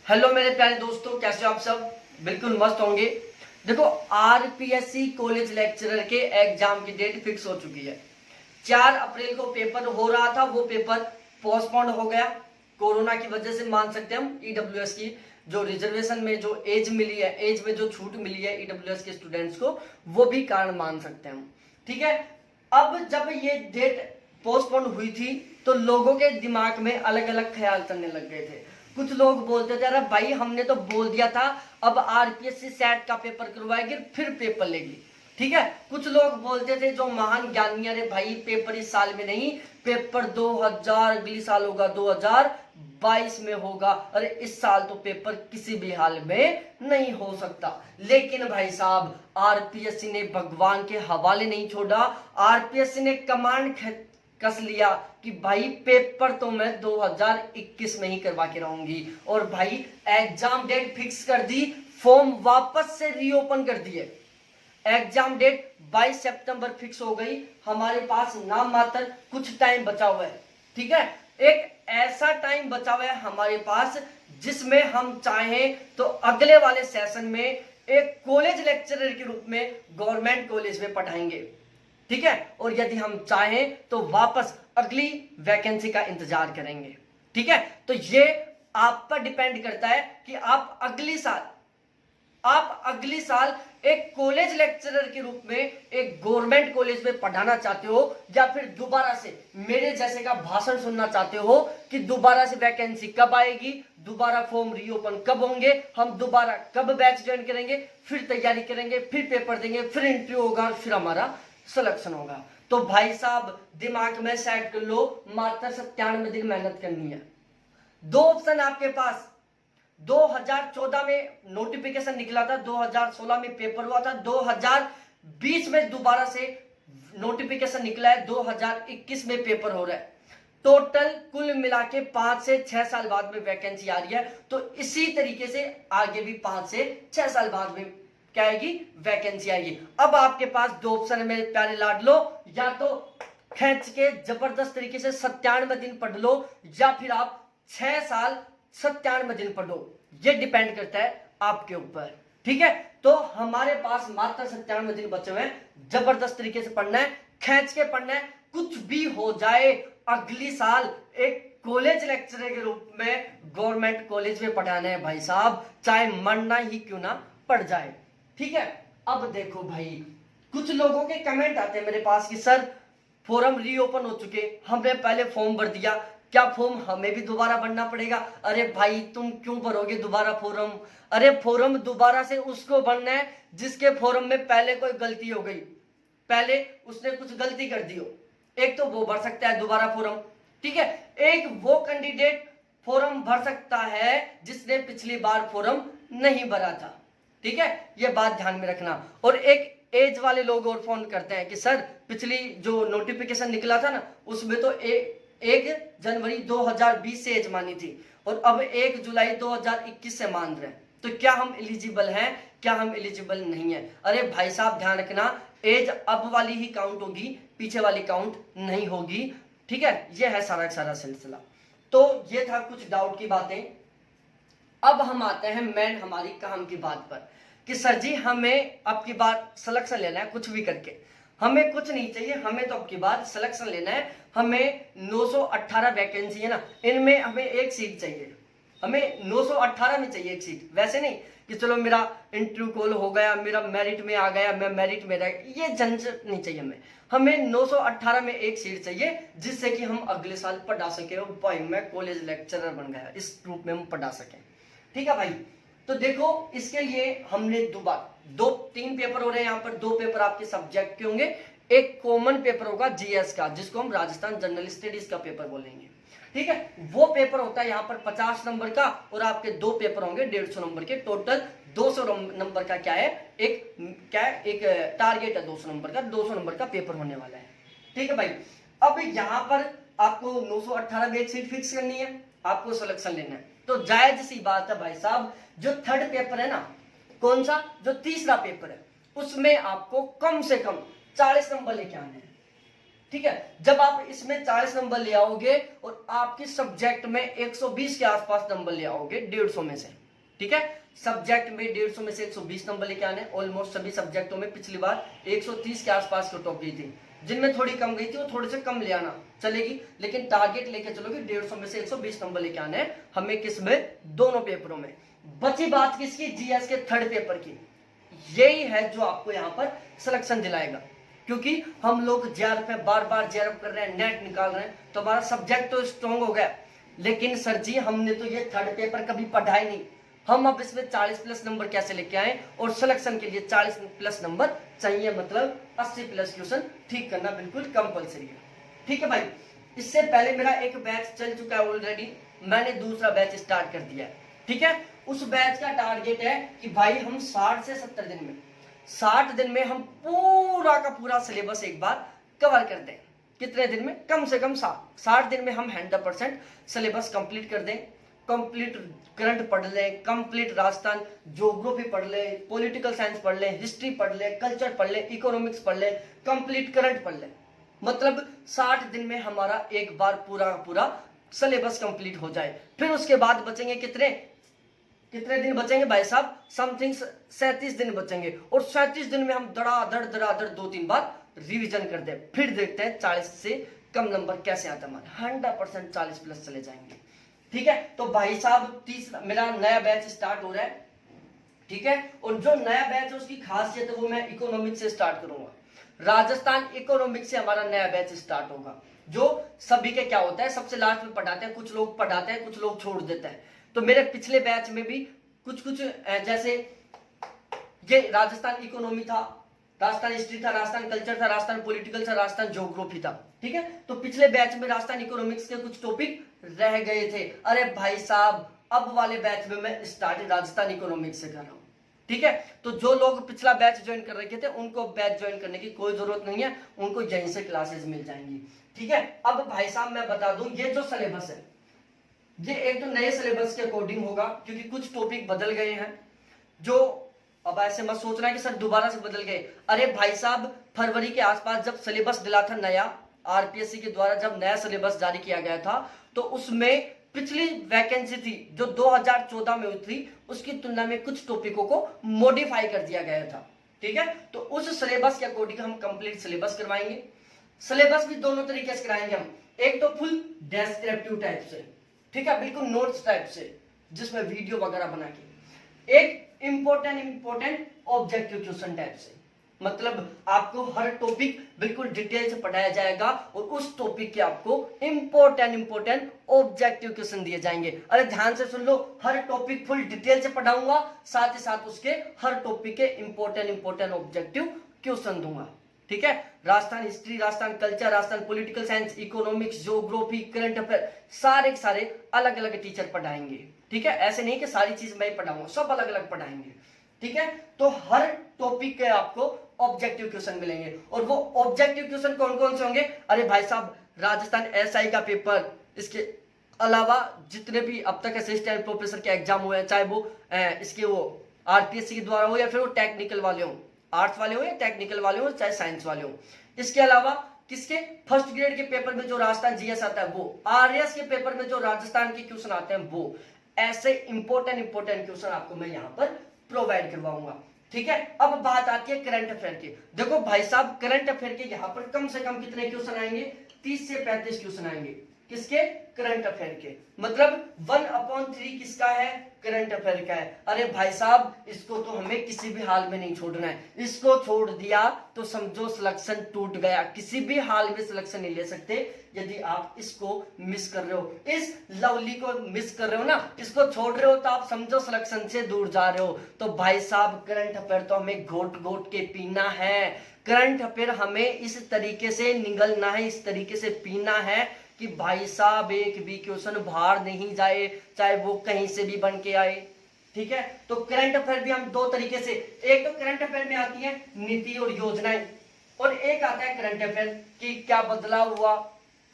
Hello मेरे प्यारे दोस्तों, कैसे हो आप सब? बिल्कुल मस्त होंगे। देखो, आरपीएससी कॉलेज लेक्चरर के एग्जाम की डेट फिक्स हो चुकी है। 4 अप्रैल को पेपर हो रहा था, वो पेपर पोस्टपोन्ड हो गया कोरोना की वजह से। मान सकते हैं हम ईडब्ल्यूएस की जो रिजर्वेशन में जो एज मिली है, एज में जो छूट मिली है ईडब्ल्यूएस के स्टूडेंट्स को, वो भी कारण मान सकते हैं हम। ठीक है, अब जब ये डेट पोस्टपोन्ड हुई थी तो लोगों के दिमाग में अलग अलग ख्याल चलने लग गए थे। कुछ लोग बोलते थे, अरे भाई हमने तो बोल दिया था अब आरपीएससी सेट का पेपर करवाएगी फिर पेपर लेगी। ठीक है, कुछ लोग बोलते थे जो महान ज्ञानी, अरे भाई पेपर इस साल में नहीं, पेपर 2000 अगली साल होगा, 2022 में होगा। अरे इस साल तो पेपर किसी भी हाल में नहीं हो सकता। लेकिन भाई साहब, आरपीएससी ने भगवान के हवाले नहीं छोड़ा। आरपीएससी ने कमांड कस लिया कि भाई पेपर तो मैं 2021 में ही करवा के रहूंगी। और भाई एग्जाम डेट फिक्स कर दी, फॉर्म वापस से रीओपन कर दिए। एग्जाम डेट 22 सितंबर फिक्स हो गई। हमारे पास नाम मात्र कुछ टाइम बचा हुआ है। ठीक है, एक ऐसा टाइम बचा हुआ है हमारे पास जिसमें हम चाहें तो अगले वाले सेशन में एक कॉलेज लेक्चरर के रूप में गवर्नमेंट कॉलेज में पढ़ाएंगे। ठीक है, और यदि हम चाहें तो वापस अगली वैकेंसी का इंतजार करेंगे। ठीक है, तो ये आप पर डिपेंड करता है कि आप अगली साल एक कॉलेज लेक्चरर के रूप में एक गवर्नमेंट कॉलेज में पढ़ाना चाहते हो, या फिर दोबारा से मेरे जैसे का भाषण सुनना चाहते हो कि दोबारा से वैकेंसी कब आएगी, दोबारा फॉर्म रीओपन कब होंगे, हम दोबारा कब बैच ज्वाइन करेंगे, फिर तैयारी करेंगे, फिर पेपर देंगे, फिर इंटरव्यू होगा, फिर हमारा सिलेक्शन होगा। तो भाई साहब दिमाग में सेट कर लो, मात्र 97 दिन मेहनत करनी है। 2 ऑप्शन आपके पास। 2014 में नोटिफिकेशन निकला था, 2016 में पेपर हुआ था, 2020 में दोबारा से नोटिफिकेशन निकला है, 2021 में पेपर हो रहा है। टोटल कुल मिला के 5 से 6 साल बाद में वैकेंसी आ रही है। तो इसी तरीके से आगे भी 5 से 6 साल बाद में क्या आएगी, वैकेंसी आएगी। अब आपके पास 2 ऑप्शन है मेरे प्यारे लाडलो, या तो खींच के जबरदस्त तरीके से 97 दिन पढ़ लो, या फिर आप 6 साल 97 दिन पढ़ो। ये डिपेंड करता है आपके ऊपर। ठीक है, तो हमारे पास मात्र 97 दिन बचे हुए हैं। जबरदस्त तरीके से पढ़ना है, खींच के पढ़ना है। कुछ भी हो जाए, अगली साल एक कॉलेज लेक्चरर के रूप में गवर्नमेंट कॉलेज में पढ़ाना है भाई साहब, चाहे मरना ही क्यों ना पड़ जाए। ठीक है, अब देखो भाई, कुछ लोगों के कमेंट आते हैं मेरे पास कि सर फॉर्म रीओपन हो चुके, हमने पहले फॉर्म भर दिया, क्या फॉर्म हमें भी दोबारा भरना पड़ेगा? अरे भाई तुम क्यों भरोगे दोबारा फॉर्म? अरे फॉर्म दोबारा से उसको भरना है जिसके फॉर्म में पहले कोई गलती हो गई, पहले उसने कुछ गलती कर दी हो। एक तो वो भर सकता है दोबारा फॉर्म। ठीक है, एक वो कैंडिडेट फॉर्म भर सकता है जिसने पिछली बार फॉर्म नहीं भरा था। ठीक है, ये बात ध्यान में रखना। और एक एज वाले लोग और फोन करते हैं कि सर पिछली जो नोटिफिकेशन निकला था ना, उसमें तो 1 जनवरी 2020 से एज मानी थी और अब 1 जुलाई 2021 से मान रहे हैं। तो क्या हम एलिजिबल हैं, क्या हम एलिजिबल नहीं है? अरे भाई साहब ध्यान रखना, एज अब वाली ही काउंट होगी, पीछे वाली काउंट नहीं होगी। ठीक है, ये है सारा सारा सिलसिला। तो ये था कुछ डाउट की बातें। अब हम आते हैं मेन हमारी काम की बात पर कि सर जी हमें अब की बार सिलेक्शन लेना है, कुछ भी करके हमें कुछ नहीं चाहिए, हमें तो अब की बार सिलेक्शन लेना है। हमें 918 वैकेंसी है ना, इनमें हमें एक सीट चाहिए, हमें 918 में चाहिए एक सीट। वैसे नहीं कि चलो मेरा इंटरव्यू कॉल हो गया, मेरा मेरिट में आ गया, मैं मेरिट में रह, ये झंझट नहीं चाहिए हमें। हमें 918 में एक सीट चाहिए जिससे कि हम अगले साल पढ़ा सके। भाई मैं कॉलेज लेक्चरर बन गया, इस ग्रुप में हम पढ़ा सकें। ठीक है भाई, तो देखो इसके लिए हमने 3 पेपर हो रहे हैं यहाँ पर। 2 पेपर आपके सब्जेक्ट के होंगे, एक कॉमन पेपर होगा जीएस का, जिसको हम राजस्थान जनरल स्टडीज का पेपर बोलेंगे। ठीक है, वो पेपर होता है यहाँ पर 50 नंबर का, और आपके 2 पेपर होंगे 150 नंबर के। टोटल 200 नंबर का क्या है, एक टारगेट है 200 नंबर का, 200 नंबर का पेपर होने वाला है। ठीक है भाई, अब यहाँ पर आपको 918 में एक सीट फिक्स करनी है, आपको सिलेक्शन लेना है। तो जायज सी बात है भाई साहब, जो 3rd पेपर है ना, कौन सा, जो तीसरा पेपर है, उसमें आपको कम से कम 40 नंबर लेके आने हैं। ठीक है। जब आप इसमें 40 नंबर ले आओगे और आपके सब्जेक्ट में 120 के आसपास नंबर ले आओगे 150 में से, ठीक है। सब्जेक्ट में 150 में से 120 नंबर लेके आने। ऑलमोस्ट सभी सब्जेक्टों में पिछली बार 130 के आसपास की टॉप गई थी, जिनमें थोड़ी कम गई थी वो थोड़े से कम ले आना चलेगी, लेकिन टारगेट लेके चलोगे 150 में से 120 नंबर लेके आने हमें, किसमें, दोनों पेपरों में। बची बात किसकी, जीएस के थर्ड पेपर की। यही है जो आपको यहाँ पर सिलेक्शन दिलाएगा, क्योंकि हम लोग जेआरएफ में बार बार जेआरएफ कर रहे हैं, नेट निकाल रहे हैं, तो हमारा सब्जेक्ट तो स्ट्रॉन्ग हो गया, लेकिन सर जी हमने तो ये थर्ड पेपर कभी पढ़ा ही नहीं, हम अब इसमें 40 प्लस नंबर कैसे लेके आए, और सिलेक्शन के लिए 40 प्लस नंबर चाहिए, मतलब 80 प्लस क्वेश्चन ठीक करना बिल्कुल कंपलसरी है, ठीक है भाई। इससे पहले मेरा एक बैच चल चुका है ऑलरेडी, मैंने दूसरा बैच स्टार्ट कर दिया है, ठीक है। उस बैच का टारगेट है कि भाई हम 60 से 70 दिन में, 60 दिन में हम पूरा का पूरा सिलेबस एक बार कवर कर दें। कितने दिन में, कम से कम 60 दिन में हम 100% सिलेबस कंप्लीट कर दें। कंप्लीट करंट पढ़ लें, कंप्लीट राजस्थान ज्योग्राफी पढ़ लें, पॉलिटिकल साइंस पढ़ लें, हिस्ट्री पढ़ लें, कल्चर पढ़ लें, इकोनॉमिक्स पढ़ लें, कंप्लीट करंट पढ़ लें, मतलब 60 दिन में हमारा एक बार पूरा पूरा सिलेबस कंप्लीट हो जाए। फिर उसके बाद बचेंगे कितने दिन बचेंगे भाई साहब, समथिंग 37 दिन बचेंगे, और 37 दिन में हम धड़ाधड़ 2-3 बार रिवीजन कर दे। फिर देखते हैं 40 से कम नंबर कैसे आता है हमारे, 100% 40 प्लस चले जाएंगे, ठीक है। तो भाई साहब तीसरा मेरा नया बैच स्टार्ट हो रहा है, ठीक है। और जो नया बैच है उसकी खासियत है वो मैं इकोनॉमिक्स से स्टार्ट करूंगा, राजस्थान इकोनॉमिक्स से हमारा नया बैच स्टार्ट होगा। जो सभी के क्या होता है, सबसे लास्ट में पढ़ाते हैं, कुछ लोग पढ़ाते हैं, कुछ लोग छोड़ देते हैं। तो मेरे पिछले बैच में भी कुछ जैसे ये राजस्थान इकोनॉमी था, राजस्थान हिस्ट्री था, राजस्थान कल्चर था, राजस्थान पॉलिटिकल था, राजस्थान ज्योग्राफी था, ठीक है। तो पिछले बैच में राजस्थान इकोनॉमिक्स के कुछ टॉपिक रह गए थे। अरे भाई साहब अब वाले बैच में मैं स्टार्ट राजस्थान इकोनॉमिक्स से कर रहा हूं, ठीक है। तो जो लोग पिछला बैच ज्वाइन कर रखे थे उनको बैच ज्वाइन करने की कोई जरूरत नहीं है, उनको यहीं से क्लासेस मिल जाएंगी, ठीक है। अब भाई साहब मैं बता दूं, ये जो सिलेबस है ये एक तो नए सिलेबस के अकॉर्डिंग होगा, क्योंकि कुछ टॉपिक बदल गए हैं। जो अब ऐसे मत सोचना कि सर दोबारा से बदल गए, अरे भाई साहब फरवरी के आसपास जब सिलेबस दिला था नया, आरपीएससी के द्वारा जब नया सिलेबस जारी किया गया था, तो उसमें पिछली वैकेंसी थी जो 2014 में हुई थी, उसकी तुलना में कुछ टॉपिकों को मॉडिफाई कर दिया गया था, ठीक है। तो उस सिलेबस के अकॉर्डिंग हम कंप्लीट सिलेबस करवाएंगे। सिलेबस भी दोनों तरीके से कराएंगे हम, एक तो फुल डेस्क्रिप्टिव टाइप से, ठीक है, बिल्कुल नोट्स टाइप से जिसमें वीडियो वगैरह बना के, एक इंपॉर्टेंट ऑब्जेक्टिव क्वेश्चन टाइप से, मतलब आपको हर टॉपिक बिल्कुल डिटेल से पढ़ाया जाएगा और उस टॉपिक के आपको इंपॉर्टेंट ऑब्जेक्टिव क्वेश्चन दिए जाएंगे। अरे ध्यान से सुन लो, हर टॉपिक फुल डिटेल से पढ़ाऊंगा, साथ ही साथ उसके हर टॉपिक के इंपॉर्टेंट ऑब्जेक्टिव क्वेश्चन दूंगा, ठीक है। Rajasthan history, Rajasthan culture, Rajasthan political science, economics, geography, current affair, सारे के सारे अलग अलग टीचर पढ़ाएंगे, ठीक है। ऐसे नहीं कि सारी चीज मैं ही पढ़ाऊंगा, सब अलग अलग पढ़ाएंगे, ठीक है। तो हर टॉपिक के आपको ऑब्जेक्टिव क्वेश्चन मिलेंगे, और वो ऑब्जेक्टिव क्वेश्चन कौन कौन से होंगे, अरे भाई साहब राजस्थान एसआई का पेपर, इसके अलावा जितने भी अब तक असिस्टेंट प्रोफेसर के एग्जाम हुए हैं, चाहे वो इसके वो आरपीएससी के द्वारा हो या फिर वो टेक्निकल वाले हो, आर्ट्स वाले हो या टेक्निकल वाले हो, चाहे साइंस वाले हो। इसके अलावा किसके फर्स्ट ग्रेड के पेपर में जो राजस्थान जीएस आता है वो, आरएस के पेपर में जो राजस्थान के क्वेश्चन आते हैं वो, ऐसे इंपॉर्टेंट क्वेश्चन आपको मैं यहाँ पर प्रोवाइड करवाऊंगा, ठीक है। अब बात आती है करंट अफेयर की। देखो भाई साहब करंट अफेयर के यहाँ पर कम से कम कितने क्वेश्चन आएंगे, 30 से 35 क्वेश्चन आएंगे, किसके, करंट अफेयर के, मतलब 1/3 किसका है, करंट अफेयर का है। अरे भाई साहब इसको तो हमें किसी भी हाल में नहीं छोड़ना है, इसको छोड़ दिया तो समझो सिलेक्शन टूट गया, किसी भी हाल में सिलेक्शन नहीं ले सकते यदि आप इसको मिस कर रहे हो, इस लवली को मिस कर रहे हो ना, इसको छोड़ रहे हो तो आप समझो सिलेक्शन से दूर जा रहे हो। तो भाई साहब करंट अफेयर तो हमें घोट घोट के पीना है, करंट अफेयर हमें इस तरीके से निगलना है, इस तरीके से पीना है कि भाई साहब एक भी क्वेश्चन बाहर नहीं जाए, चाहे वो कहीं से भी बन के आए, ठीक है। तो करंट अफेयर भी हम दो तरीके से, एक तो करंट अफेयर में आती है नीति और योजनाएं, और एक आता है करंट अफेयर कि क्या बदलाव हुआ,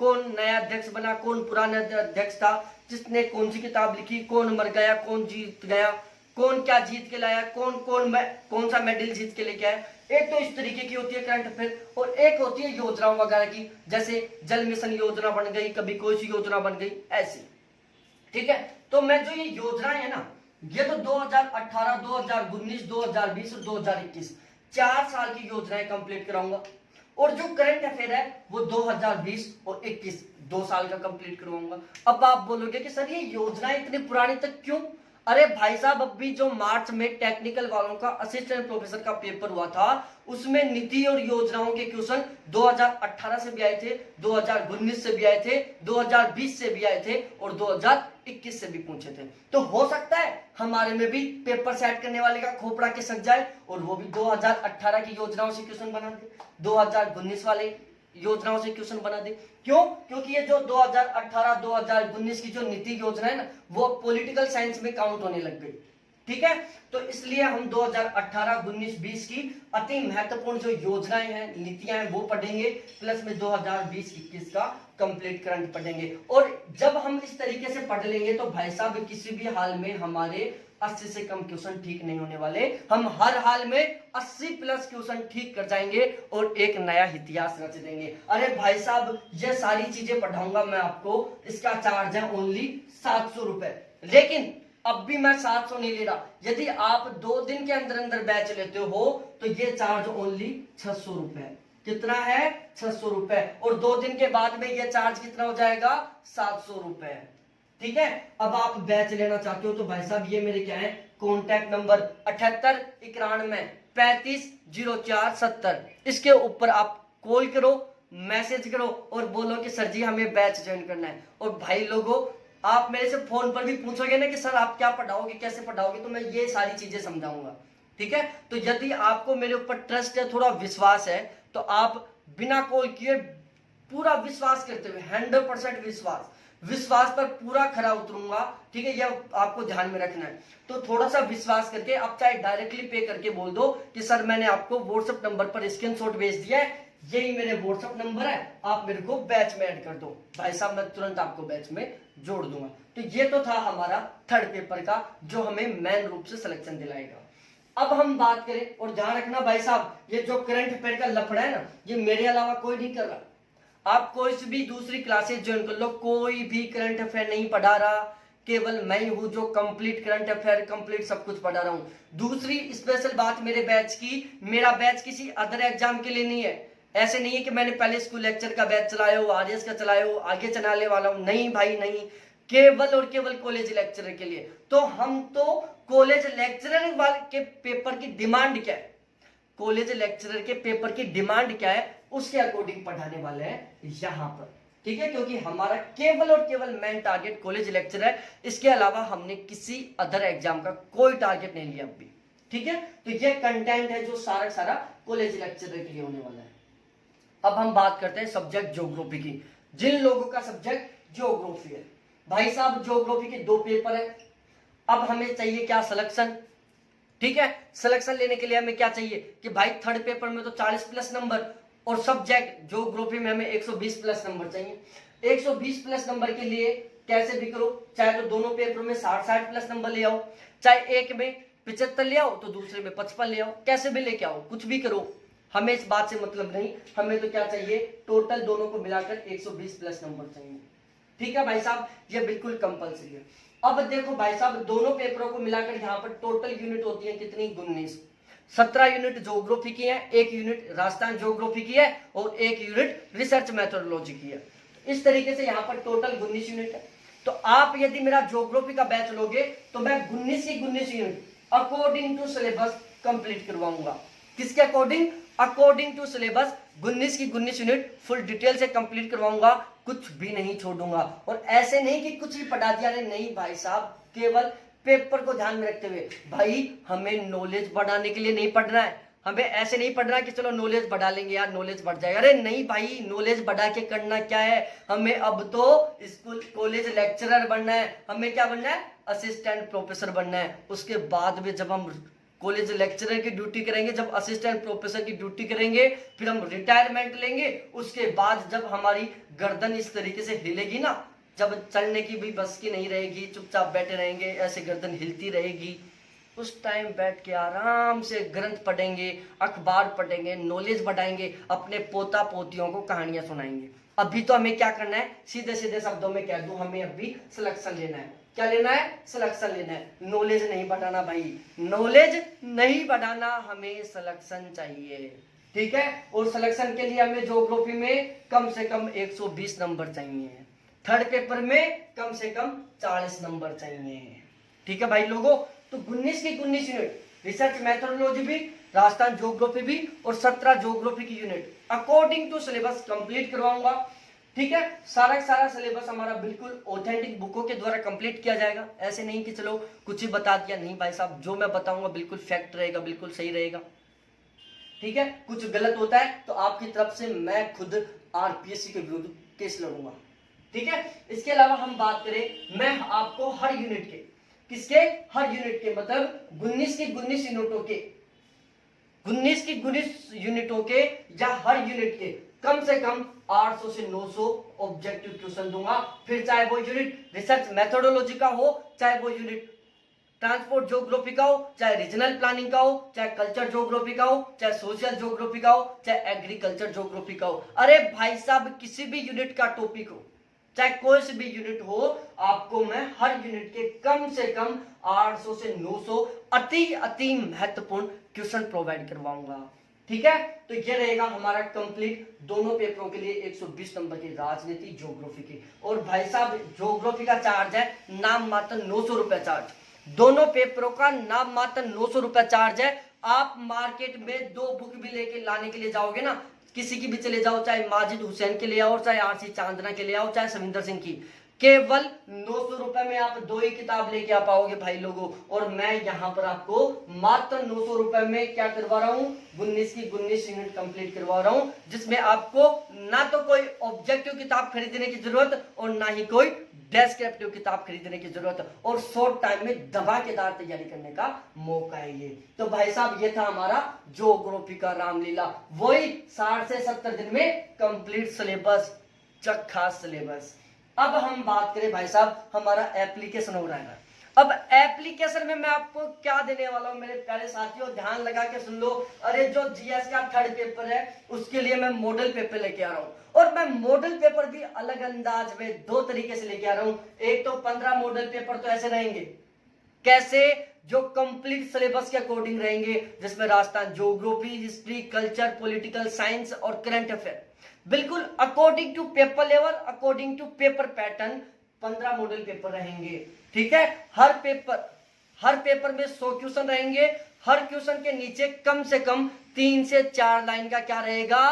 कौन नया अध्यक्ष बना, कौन पुराना अध्यक्ष था, जिसने कौन सी किताब लिखी, कौन मर गया, कौन जीत गया, कौन क्या जीत के लाया, कौन सा मेडल जीत के लेके आया, एक तो इस तरीके की होती है करंट अफेयर, और एक होती है योजनाओं वगैरह की, जैसे जल मिशन योजना बन गई, कभी कोई सी योजना बन गई, ऐसी। ठीक है, तो मैं जो ये योजनाएं है ना, ये तो 2018, 2019, 2020 और 2021 4 साल की योजनाएं कंप्लीट कराऊंगा, और जो करंट अफेयर है वो 2020 और 21 2 साल का कंप्लीट करवाऊंगा। अब आप बोलोगे कि सर ये योजनाएं इतनी पुरानी तक क्यों? अरे भाई साहब, अभी जो मार्च में टेक्निकल वालों का असिस्टेंट प्रोफेसर का पेपर हुआ था, उसमें नीति और योजनाओं के क्वेश्चन 2018 से भी आए थे, 2019 से भी आए थे, 2020 से भी आए थे, और 2021 से भी पूछे थे। तो हो सकता है हमारे में भी पेपर सेट करने वाले का खोपड़ा के सक जाए और वो भी 2018 की योजनाओं से क्वेश्चन बना दे, 2019 वाले योजनाओं से क्वेश्चन बना दे। क्यों? क्योंकि ये जो 2018, 2019 की जो नीति योजना है ना, वो पॉलिटिकल साइंस में काउंट होने लग गई। ठीक है, तो इसलिए हम 2018, 19, 20 की अति महत्वपूर्ण जो योजनाएं हैं, नीतियां हैं, वो पढ़ेंगे, प्लस में 2020, 21 का कंप्लीट करंट पढ़ेंगे। और जब हम इस तरीके से पढ़ लेंगे तो भाई साहब किसी भी हाल में हमारे 80 से कम क्वेश्चन ठीक नहीं होने वाले, हम हर हाल में 80 प्लस क्वेश्चन ठीक कर जाएंगे और एक नया इतिहास रच देंगे। अरे भाई साहब, ये सारी चीजें पढ़ाऊंगा मैं आपको, इसका चार्ज है ओनली 700 रुपए, लेकिन अब भी मैं 700 नहीं ले रहा। यदि आप 2 दिन के अंदर अंदर बैच लेते हो तो ये चार्ज ओनली 600 रुपए। कितना है? 600 रुपए। और 2 दिन के बाद में ये चार्ज कितना हो जाएगा? 700 रुपए। ठीक है, अब आप बैच लेना चाहते हो तो भाई साहब ये मेरे क्या है, कॉन्टैक्ट नंबर 78 91 35 04 70, इसके ऊपर आप कॉल करो, मैसेज करो और बोलो कि सर जी हमें बैच ज्वाइन करना है। और भाई लोगों, आप मेरे से फोन पर भी पूछोगे ना कि सर आप क्या पढ़ाओगे, कैसे पढ़ाओगे, तो मैं ये सारी चीजें समझाऊंगा। ठीक है, तो यदि आपको मेरे ऊपर ट्रस्ट है, थोड़ा विश्वास है, तो आप बिना कॉल किए पूरा विश्वास करते हुए 100% विश्वास पर पूरा खरा उतरूंगा। ठीक है, यह आपको ध्यान में रखना है। तो थोड़ा सा विश्वास करके आप चाहे डायरेक्टली पे करके बोल दो कि सर मैंने आपको व्हाट्सएप नंबर पर स्क्रीनशॉट भेज दिया है, यही मेरे व्हाट्सएप नंबर है, आप मेरे को बैच में ऐड कर दो, भाई साहब मैं तुरंत आपको बैच में जोड़ दूंगा। तो ये तो था हमारा थर्ड पेपर का, जो हमें मेन रूप से सिलेक्शन दिलाएगा। अब हम बात करें, और ध्यान रखना भाई साहब, ये जो करंट अफेयर का लफड़ा है ना, ये मेरे अलावा कोई नहीं कर रहा। आप कोई सी भी दूसरी क्लासेस ज्वाइन कर लो, कोई भी करंट अफेयर नहीं पढ़ा रहा, केवल मैं ही हूं जो कंप्लीट करंट अफेयर, कंप्लीट सब कुछ पढ़ा रहा हूं। दूसरी स्पेशल बात मेरे बैच की, मेरा बैच किसी अदर एग्जाम के लिए नहीं है। ऐसे नहीं है कि मैंने पहले स्कूल लेक्चर का बैच चलाया हो, आरएस का चलाया हो, आगे चलाने वाला हूं, नहीं भाई नहीं, केवल और केवल कॉलेज लेक्चरर के लिए। तो हम तो कॉलेज लेक्चरर वाले के पेपर की डिमांड क्या है, कॉलेज लेक्चरर के पेपर की डिमांड क्या है, उसके अकॉर्डिंग पढ़ाने वाले हैं यहां पर। ठीक है, क्योंकि हमारा केवल और केवल मेन टारगेट कॉलेज लेक्चर है, इसके अलावा हमने किसी अदर एग्जाम का कोई टारगेट नहीं लिया अभी। ठीक है, तो ये कंटेंट है जो सारा सारा कॉलेज लेक्चरर के लिए होने वाला है। अब हम बात करते हैं सब्जेक्ट ज्योग्राफी की। जिन लोगों का सब्जेक्ट ज्योग्राफी है, भाई साहब ज्योग्राफी के 2 पेपर है। अब हमें चाहिए क्या? सिलेक्शन। ठीक है, सिलेक्शन लेने के लिए हमें क्या चाहिए कि भाई थर्ड पेपर में तो 40 प्लस नंबर, और सब्जेक्ट ज्योग्राफी में हमें 120 प्लस नंबर चाहिए। 120 प्लस नंबर के लिए कैसे भी करो, चाहे तो दोनों पेपर में 60 प्लस नंबर ले आओ, चाहे एक में 75 ले आओ तो दूसरे में 55 ले आओ, कैसे भी लेके आओ, कुछ भी करो, हमें इस बात से मतलब नहीं। हमें तो क्या चाहिए, टोटल दोनों को मिलाकर 120 प्लस नंबर चाहिए। ठीक है भाई साहब, ये बिल्कुल कंपल्सरी है। अब देखो भाई साहब, दोनों पेपरों को मिलाकर यहाँ पर टोटल यूनिट होती है कितनी? 19। 17 यूनिट ज्योग्राफी की है, 1 यूनिट राजस्थान ज्योग्राफी की है और 1 यूनिट रिसर्च मेथोडोलॉजी की है। इस तरीके से यहाँ पर टोटल 19 यूनिट है। तो आप यदि मेरा ज्योग्राफी का बैच लोगे तो मैं 19 की 19 unit according to syllabus complete करवाऊंगा। किसके अकॉर्डिंग? अकॉर्डिंग टू सिलेबस 19 की 19 यूनिट फुल डिटेल से कंप्लीट करवाऊंगा, कुछ भी नहीं छोड़ूंगा। और ऐसे नहीं कि कुछ भी पढ़ा दिया, नहीं भाई साहब, केवल पेपर को ध्यान में रखते हुए। भाई हमें नॉलेज बढ़ाने के लिए नहीं पढ़ना है, हमें ऐसे नहीं पढ़ना है कि चलो नॉलेज बढ़ा लेंगे यार, नॉलेज बढ़ जाएगा। अरे नहीं भाई, नॉलेज बढ़ा के करना क्या है, हमें अब तो स्कूल कॉलेज लेक्चरर बनना है। हमें क्या बनना है? असिस्टेंट प्रोफेसर बनना है। उसके बाद में जब हम कॉलेज लेक्चरर की ड्यूटी करेंगे, जब असिस्टेंट प्रोफेसर की ड्यूटी करेंगे, फिर हम रिटायरमेंट लेंगे। उसके बाद जब हमारी गर्दन इस तरीके से हिलेगी ना, जब चलने की भी बस की नहीं रहेगी, चुपचाप बैठे रहेंगे, ऐसे गर्दन हिलती रहेगी, उस टाइम बैठ के आराम से ग्रंथ पढ़ेंगे, अखबार पढ़ेंगे, नॉलेज बढ़ाएंगे, अपने पोता पोतियों को कहानियां सुनाएंगे। अभी तो हमें क्या करना है, सीधे सीधे शब्दों में कह दूं, हमें अभी सिलेक्शन लेना है। क्या लेना है? सिलेक्शन लेना है। नॉलेज नहीं बढ़ाना भाई, नॉलेज नहीं बढ़ाना, हमें सिलेक्शन चाहिए। ठीक है, और सिलेक्शन के लिए हमें ज्योग्राफी में कम से कम 120 नंबर चाहिए, थर्ड पेपर में कम से कम 40 नंबर चाहिए। ठीक है भाई लोगों, तो 19 की 19 यूनिट रिसर्च मेथोडोलॉजी भी, राजस्थान ज्योग्राफी भी और 17 ज्योग्राफी की unit according to syllabus complete करवाऊंगा। ठीक है, सारा सारा सिलेबस हमारा बिल्कुल ऑथेंटिक बुकों के द्वारा कंप्लीट किया जाएगा। ऐसे नहीं कि चलो कुछ ही बता दिया, नहीं भाई साहब, जो मैं बताऊंगा बिल्कुल फैक्ट रहेगा, बिल्कुल सही रहेगा। ठीक है, कुछ गलत होता है तो आपकी तरफ से मैं खुद आरपीएससी के विरुद्ध केस लड़ूंगा। ठीक है, इसके अलावा हम बात करें, मैं आपको हर यूनिट के, किसके? हर यूनिट के, मतलब 19 की 19 यूनिटों के, 19 की 19 यूनिटों के या हर यूनिट के कम से कम 800 से 900 ऑब्जेक्टिव क्वेश्चन दूंगा। फिर चाहे वो यूनिट रिसर्च मेथोडोलॉजी का हो, चाहे वो यूनिट ट्रांसपोर्ट ज्योग्राफी का हो, चाहे रीजनल प्लानिंग का हो, चाहे कल्चर ज्योग्राफी का हो, चाहे सोशल ज्योग्राफी का हो, चाहे एग्रीकल्चर ज्योग्राफी का हो। अरे भाई साहब, किसी भी यूनिट का टॉपिक हो, चाहे कोई सी भी यूनिट हो, आपको मैं हर यूनिट के कम से कम 800 से 900 अति महत्वपूर्ण क्वेश्चन प्रोवाइड करवाऊंगा। ठीक है, तो ये रहेगा हमारा कंप्लीट दोनों पेपरों के लिए 120 नंबर की राजनीति ज्योग्राफी की। और भाई साहब, ज्योग्राफी का चार्ज है नाम मात्र 900 रुपए चार्ज, दोनों पेपरों का नाम मात्र 900 रुपए चार्ज है। आप मार्केट में 2 बुक भी लेके लाने के लिए जाओगे ना, किसी की भी चले जाओ, चाहे माजिद हुसैन के ले आओ, चाहे आरसी चांदना के ले आओ, चाहे सविंदर सिंह की, केवल 900 रुपए में आप 2 ही किताब लेके आ पाओगे भाई लोगों। और मैं यहाँ पर आपको मात्र 900 रुपए में क्या करवा रहा हूँ, 19 की 19 यूनिट कंप्लीट करवा रहा हूँ, जिसमें आपको ना तो कोई ऑब्जेक्टिव किताब खरीदने की जरूरत और ना ही कोई डेस्क्रिप्टिव किताब खरीदने की जरूरत, और शॉर्ट टाइम में धमाकेदार तैयारी करने का मौका है ये। तो भाई साहब, ये था हमारा ज्योग्राफी का रामलीला, वही 60 से 70 दिन में कंप्लीट सिलेबस, चक्का सिलेबस। अब हम बात करें भाई साहब, हमारा एप्लीकेशन हो रहा है। अब एप्लीकेशन में मैं आपको क्या देने वाला हूं मेरे प्यारे साथियों, ध्यान लगा के सुन लो। अरे जो जीएस का थर्ड पेपर है उसके लिए मैं मॉडल पेपर लेके आ रहा हूं, और मैं मॉडल पेपर भी अलग अंदाज में 2 तरीके से लेके आ रहा हूं। एक तो 15 मॉडल पेपर तो ऐसे रहेंगे, कैसे, जो कंप्लीट सिलेबस के अकॉर्डिंग रहेंगे, जिसमें Rajasthan geography, history, culture, political science और करंट अफेयर बिल्कुल according to paper level, according to paper pattern 15 model paper रहेंगे। ठीक है, हर पेपर में 100 क्वेश्चन रहेंगे, हर क्वेश्चन के नीचे कम से कम 3 से 4 लाइन का क्या रहेगा,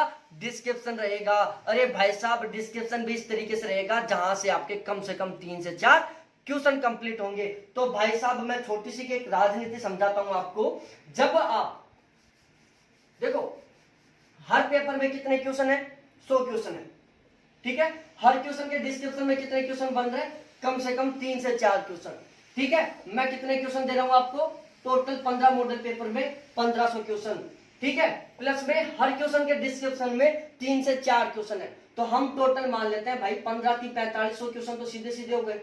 डिस्क्रिप्शन रहेगा। अरे भाई साहब, डिस्क्रिप्शन भी इस तरीके से रहेगा जहां से आपके कम से कम 3 से 4 क्वेश्चन कंप्लीट होंगे। तो भाई साहब, मैं छोटी सी एक राजनीति समझाता हूं आपको। जब आप देखो, हर पेपर में कितने क्वेश्चन है, 100 क्वेश्चन है। ठीक है, हर क्वेश्चन के डिस्क्रिप्शन में कितने क्वेश्चन बन रहे हैं, कम से कम 3 से 4 क्वेश्चन। ठीक है, मैं कितने क्वेश्चन दे रहा हूं आपको, टोटल 15 मॉडल पेपर में 1500 क्वेश्चन। ठीक है, प्लस में हर क्वेश्चन के डिस्क्रिप्शन में 3 से 4 क्वेश्चन है, तो हम टोटल मान लेते हैं भाई 15 की 4500 क्वेश्चन तो सीधे सीधे हो गए।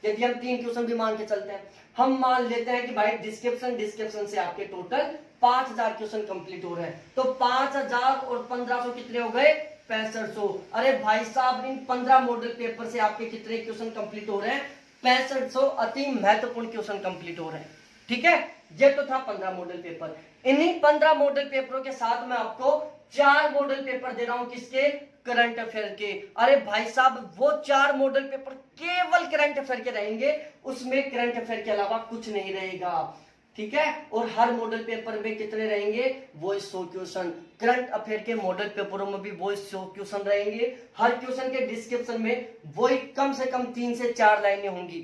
यदि हम 3 क्वेश्चन भी मान के चलते हैं, हम मान लेते हैं कि भाई डिस्क्रिप्शन से आपके टोटल 5000 क्वेश्चन कंप्लीट हो रहे हैं, तो 5000 और 1500 कितने हो गए, 6500। अरे भाई साहब, इन 15 मॉडल पेपर से आपके कितने क्वेश्चन कंप्लीट हो रहे हैं, 6500 अति महत्वपूर्ण क्वेश्चन कंप्लीट हो रहे हैं। ठीक है, ये तो था 15 मॉडल पेपर। इन्हीं 15 मॉडल पेपरों के साथ मैं आपको 4 मॉडल पेपर दे रहा हूं, किसके, करंट अफेयर के। अरे भाई साहब, वो 4 मॉडल पेपर केवल करंट अफेयर के रहेंगे, उसमें करंट अफेयर के अलावा कुछ नहीं रहेगा। ठीक है, और हर मॉडल पेपर में कितने रहेंगे, वो 100 क्वेश्चन। करंट अफेयर के मॉडल पेपरों में भी वो 100 क्वेश्चन रहेंगे, हर क्वेश्चन के डिस्क्रिप्शन में वही कम से कम 3 से 4 लाइनें होंगी।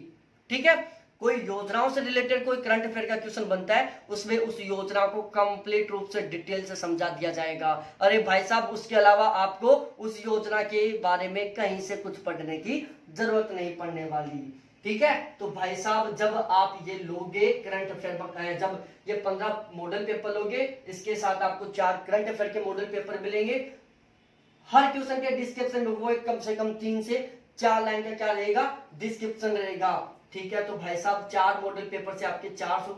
ठीक है, कोई योजनाओं से रिलेटेड कोई करंट अफेयर का क्वेश्चन बनता है, उसमें उस योजना को कंप्लीट रूप से डिटेल से समझा दिया जाएगा। अरे भाई साहब, उसके अलावा आपको उस योजना के बारे में कहीं से कुछ पढ़ने की जरूरत नहीं पड़ने वाली। ठीक है, तो भाई साहब, जब आप ये लोगे करंट अफेयर, जब ये 15 मॉडल पेपर लोगे, इसके साथ आपको 4 करंट अफेयर के मॉडल पेपर मिलेंगे, हर क्वेश्चन के डिस्क्रिप्शन में वो कम से कम 3 से 4 लाइन का क्या रहेगा, डिस्क्रिप्शन रहेगा। ठीक है, तो भाई साहब, 4 मॉडल पेपर से आपके 400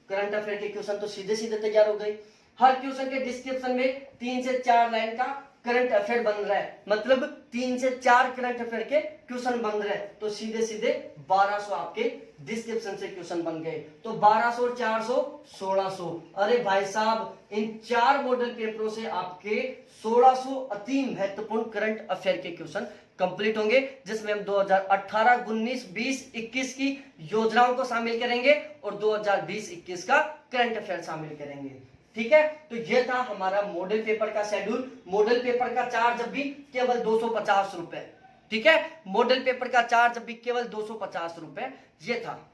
करंट अफेयर के क्वेश्चन तो सीधे सीधे तैयार हो गए। हर क्वेश्चन के डिस्क्रिप्शन में 3 से 4 लाइन का करंट अफेयर बन रहा है, मतलब 3 से 4 करंट अफेयर के क्वेश्चन बन रहे हैं, तो सीधे सीधे 1200 आपके डिस्क्रिप्शन से क्वेश्चन बन गए। तो 1200 और 400 1600। अरे भाई साहब, इन 4 मॉडल पेपरों से आपके 1600 अति महत्वपूर्ण करंट अफेयर के क्वेश्चन कंप्लीट होंगे, जिसमें हम 2018, 19, 20, 21 की योजनाओं को शामिल करेंगे और 2020-21 का करंट अफेयर शामिल करेंगे। ठीक है, तो ये था हमारा मॉडल पेपर का शेड्यूल। मॉडल पेपर का चार्ज अभी केवल 250 रुपए। ठीक है, मॉडल पेपर का चार्ज अभी केवल 250 रुपए ये था।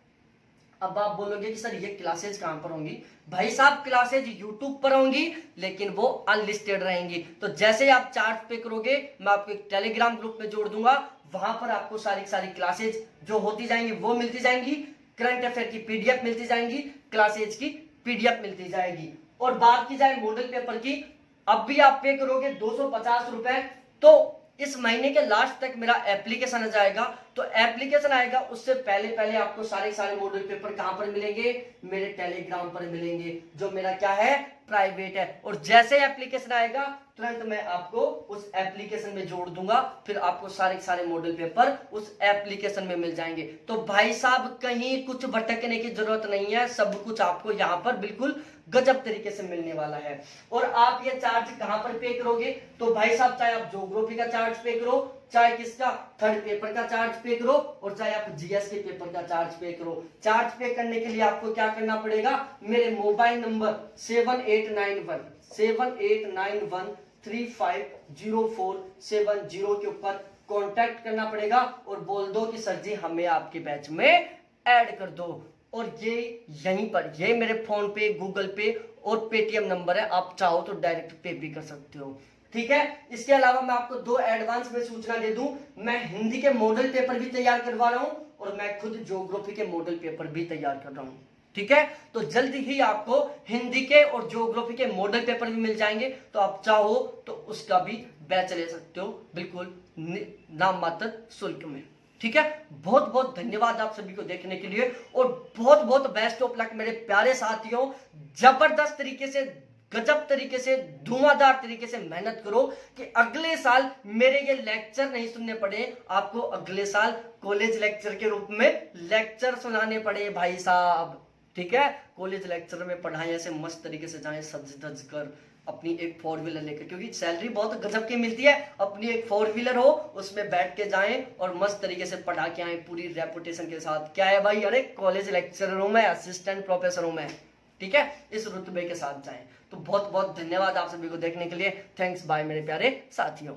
अब आप बोलोगे कि सर ये क्लासेज कहां पर होंगी? भाई साहब, क्लासेज यूट्यूब पर होंगी, लेकिन वो अनलिस्टेड रहेंगी। तो जैसे ही आप चार्ज पे करोगे, मैं आपको एक टेलीग्राम ग्रुप में जोड़ दूंगा, वहां पर आपको सारी क्लासेज जो होती जाएंगी वो मिलती जाएंगी, करंट अफेयर की पीडीएफ मिलती जाएंगी, क्लासेज की पीडीएफ मिलती जाएगी। और बात की जाए मॉडल पेपर की, अब भी आप पे करोगे 250 रुपए, तो इस महीने के लास्ट तक मेरा एप्लीकेशन आ जाएगा। तो एप्लीकेशन आएगा, उससे पहले आपको सारे मॉडल पेपर कहां पर मिलेंगे? मेरे टेलीग्राम पर मिलेंगे, जो मेरा क्या है, प्राइवेट है। और जैसे एप्लीकेशन आएगा, तुरंत मैं आपको उस एप्लीकेशन में जोड़ दूंगा, फिर आपको सारे मॉडल पेपर उस एप्लीकेशन में मिल जाएंगे। तो भाई साहब, कहीं कुछ भटकने की जरूरत नहीं है, सब कुछ आपको यहाँ पर बिल्कुल गजब तरीके से मिलने वाला है। और आप ये चार्ज कहां पर पे करोगे? तो भाई साहब, चाहे आप ज्योग्राफी का चार्ज पे करो, चाहे किसका थर्ड पेपर का चार्ज पे करो, और चाहे आप जीएस के पेपर का चार्ज पे करो। चार्ज पे करने के लिए आपको क्या करना पड़ेगा? मेरे मोबाइल नंबर 7891 के ऊपर कांटेक्ट करना पड़ेगा और बोल दो कि सर जी हमें आपके बैच में ऐड कर दो। और ये यहीं पर, ये मेरे फोन पे, गूगल पे और पेटीएम नंबर है, आप चाहो तो डायरेक्ट पे भी कर सकते हो। ठीक है, इसके अलावा मैं आपको 2 एडवांस में सूचना दे दूं, मैं हिंदी के मॉडल पेपर भी तैयार करवा रहा हूं और मैं खुद ज्योग्राफी के मॉडल पेपर भी तैयार कर रहा हूं। ठीक है, तो जल्दी ही आपको हिंदी के और ज्योग्राफी के मॉडल पेपर भी मिल जाएंगे, तो आप चाहो तो उसका भी बैच ले सकते हो, बिल्कुल नाम मात्र शुल्क में। ठीक है, बहुत बहुत धन्यवाद आप सभी को देखने के लिए, और बहुत बहुत बेस्ट ऑफ लक मेरे प्यारे साथियों। जबरदस्त तरीके से, गजब तरीके से, धुआंधार तरीके से मेहनत करो कि अगले साल मेरे ये लेक्चर नहीं सुनने पड़े, आपको अगले साल कॉलेज लेक्चर के रूप में लेक्चर सुनाने पड़े भाई साहब। ठीक है, कॉलेज लेक्चर में पढ़ाई ऐसे मस्त तरीके से जाए, सज धज कर, अपनी एक 4 व्हीलर लेकर, क्योंकि सैलरी बहुत गजब की मिलती है, अपनी एक 4 व्हीलर हो, उसमें बैठ के जाएं और मस्त तरीके से पढ़ा के आए पूरी रेपुटेशन के साथ। क्या है भाई, अरे कॉलेज लेक्चरर हूं मैं, असिस्टेंट प्रोफेसर हूं मैं। ठीक है, इस रुतबे के साथ जाएं। तो बहुत बहुत धन्यवाद आप सभी को देखने के लिए। थैंक्स, बाय मेरे प्यारे साथियों।